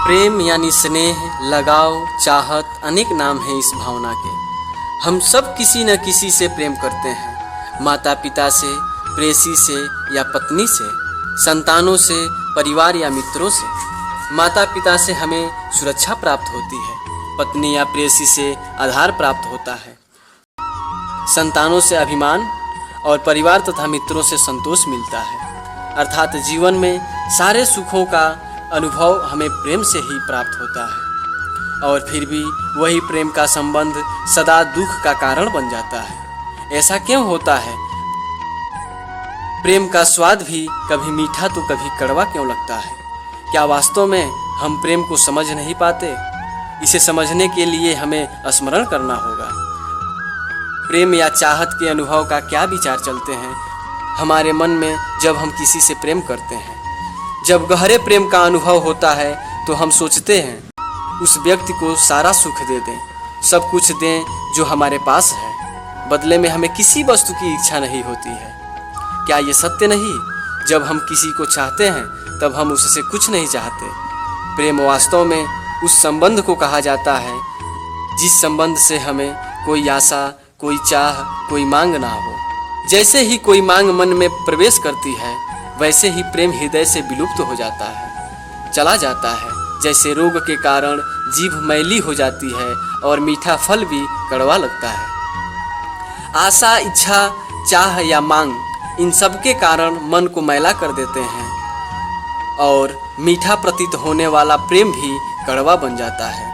प्रेम यानी स्नेह, लगाव, चाहत, अनेक नाम हैं इस भावना के। हम सब किसी न किसी से प्रेम करते हैं, माता पिता से, प्रेयसी से या पत्नी से, संतानों से, परिवार या मित्रों से। माता पिता से हमें सुरक्षा प्राप्त होती है, पत्नी या प्रेयसी से आधार प्राप्त होता है, संतानों से अभिमान और परिवार तथा मित्रों से संतोष मिलता है। अर्थात जीवन में सारे सुखों का अनुभव हमें प्रेम से ही प्राप्त होता है, और फिर भी वही प्रेम का संबंध सदा दुख का कारण बन जाता है। ऐसा क्यों होता है? प्रेम का स्वाद भी कभी मीठा तो कभी कड़वा क्यों लगता है? क्या वास्तव में हम प्रेम को समझ नहीं पाते? इसे समझने के लिए हमें स्मरण करना होगा। प्रेम या चाहत के अनुभव का क्या विचार चलते हैं हमारे मन में जब हम किसी से प्रेम करते हैं। जब गहरे प्रेम का अनुभव होता है तो हम सोचते हैं उस व्यक्ति को सारा सुख दे दें, सब कुछ दें जो हमारे पास है, बदले में हमें किसी वस्तु की इच्छा नहीं होती है। क्या ये सत्य नहीं? जब हम किसी को चाहते हैं तब हम उससे कुछ नहीं चाहते। प्रेम वास्तव में उस संबंध को कहा जाता है जिस संबंध से हमें कोई आशा, कोई चाह, कोई मांग ना हो। जैसे ही कोई मांग मन में प्रवेश करती है, वैसे ही प्रेम हृदय से विलुप्त हो जाता है, चला जाता है। जैसे रोग के कारण जीभ मैली हो जाती है और मीठा फल भी कड़वा लगता है। आशा, इच्छा, चाह या मांग, इन सब के कारण मन को मैला कर देते हैं और मीठा प्रतीत होने वाला प्रेम भी कड़वा बन जाता है।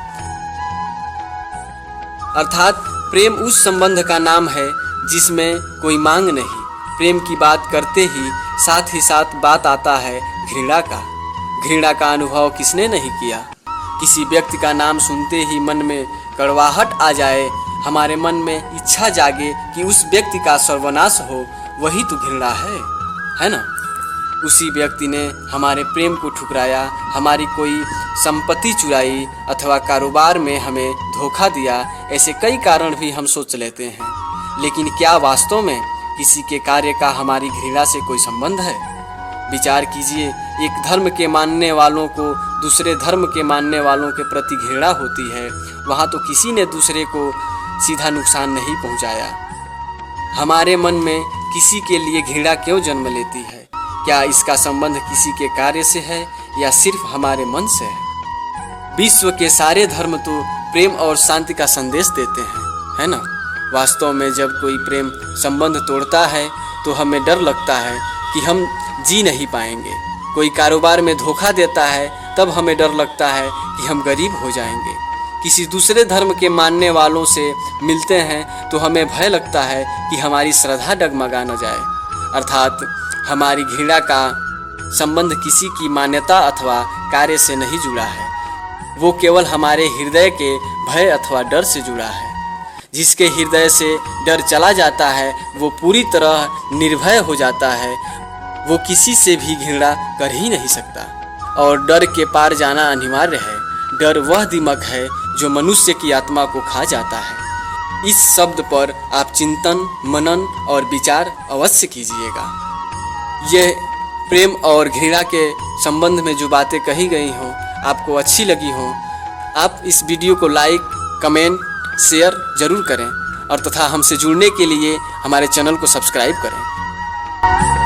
अर्थात प्रेम उस संबंध का नाम है जिसमें कोई मांग नहीं। प्रेम की बात करते ही साथ बात आता है घृणा का। घृणा का अनुभव किसने नहीं किया? किसी व्यक्ति का नाम सुनते ही मन में कड़वाहट आ जाए, हमारे मन में इच्छा जागे कि उस व्यक्ति का सर्वनाश हो, वही तो घृणा है ना? उसी व्यक्ति ने हमारे प्रेम को ठुकराया, हमारी कोई संपत्ति चुराई अथवा कारोबार में हमें धोखा दिया। ऐसे कई कारण भी हम सोच लेते हैं, लेकिन क्या वास्तव में किसी के कार्य का हमारी घृणा से कोई संबंध है? विचार कीजिए, एक धर्म के मानने वालों को दूसरे धर्म के मानने वालों के प्रति घृणा होती है, वहाँ तो किसी ने दूसरे को सीधा नुकसान नहीं पहुँचाया। हमारे मन में किसी के लिए घृणा क्यों जन्म लेती है? क्या इसका संबंध किसी के कार्य से है या सिर्फ हमारे मन से है? विश्व के सारे धर्म तो प्रेम और शांति का संदेश देते हैं, है ना? वास्तव में जब कोई प्रेम संबंध तोड़ता है तो हमें डर लगता है कि हम जी नहीं पाएंगे। कोई कारोबार में धोखा देता है तब हमें डर लगता है कि हम गरीब हो जाएंगे। किसी दूसरे धर्म के मानने वालों से मिलते हैं तो हमें भय लगता है कि हमारी श्रद्धा डगमगा न जाए। अर्थात हमारी घृणा का संबंध किसी की मान्यता अथवा कार्य से नहीं जुड़ा है, वो केवल हमारे हृदय के भय अथवा डर से जुड़ा है। जिसके हृदय से डर चला जाता है वो पूरी तरह निर्भय हो जाता है, वो किसी से भी घृणा कर ही नहीं सकता। और डर के पार जाना अनिवार्य है। डर वह दिमक है जो मनुष्य की आत्मा को खा जाता है। इस शब्द पर आप चिंतन, मनन और विचार अवश्य कीजिएगा। यह प्रेम और घृणा के संबंध में जो बातें कही गई हों आपको अच्छी लगी हों, आप इस वीडियो को लाइक, कमेंट, शेयर जरूर करें और तथा हमसे जुड़ने के लिए हमारे चैनल को सब्सक्राइब करें।